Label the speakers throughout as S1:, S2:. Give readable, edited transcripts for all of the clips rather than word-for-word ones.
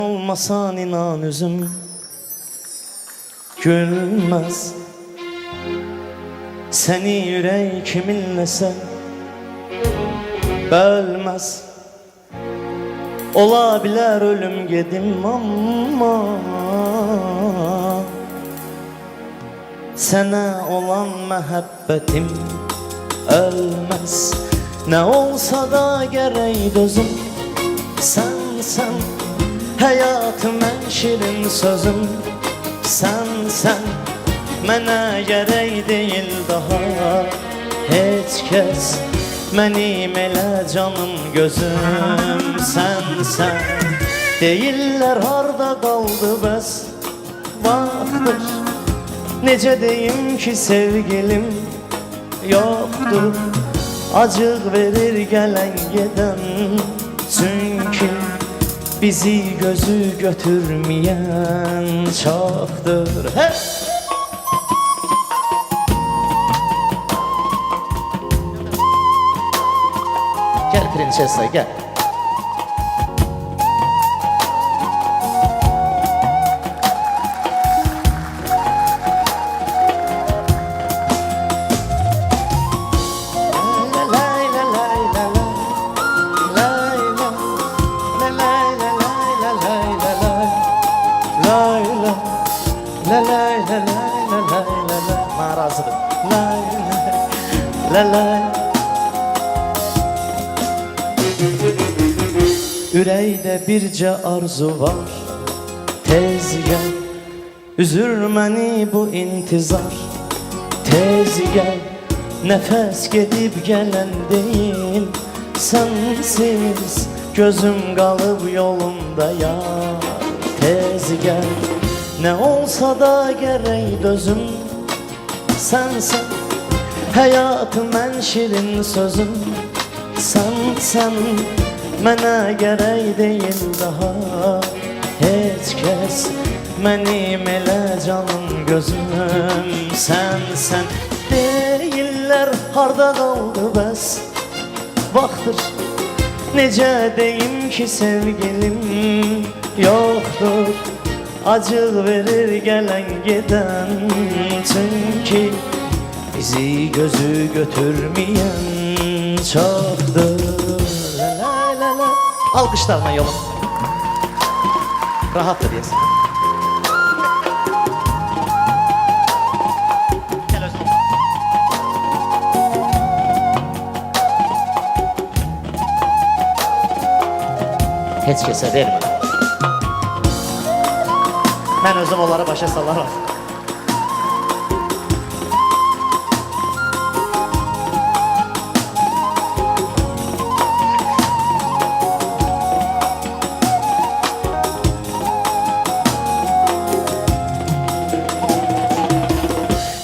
S1: Olmasan inan üzüm gülmez. Seni yürek kiminləsə bölmez. Ola bilər ölüm gedim amma sənə olan məhəbbətim ölmez. Nə olsa da gərək dözüm, sən həyatım ən şirin sözüm. Sən mənə gərək deyil daha heç kəs, mənim elə canım gözüm. Sən deyirlər harda qaldı bəs vaxtdır, necə deyim ki sevgilim yoxdur. Acıq verir gələn gedən, çünki bizi gözü götürməyən çoxdur. Hey! Gel prinsessa gel. Narazıdır. Ürəkdə bircə arzu var, tez gəl, üzür məni bu intizar. Tez gəl, nəfəs gedib gələn deyil, sənsiz gözüm qalıb yolumda yar. Tez gəl, nə olsa da gərək dözüm, sən həyatım ən şirin sözüm. Sən mənə gərək deyil daha heç kəs, mənim elə canım gözüm. Sən deyirlər harda qaldı bəs vaxtdır, necə deyim ki sevgilim yoxdur. Acıq verir gələn gedən, çünki bizi gözü götürməyən çoxdur. Alkışlarla yolum rahattır diyesin. Gel Özlem. Heç kesə vermə. Mən özüm onları başa salarım.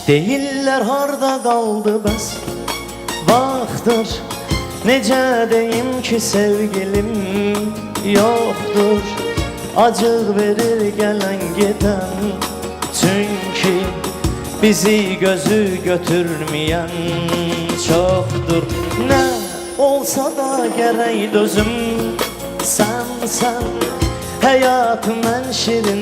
S1: Deyirlər harda qaldı bəs vaxtdır, necə deyim ki sevgilim yoxdur. Acıq verir gələn gedən, çünki bizi gözü götürməyən çoxdur. Nə olsa da gərək dözüm, sən həyatım ən şirin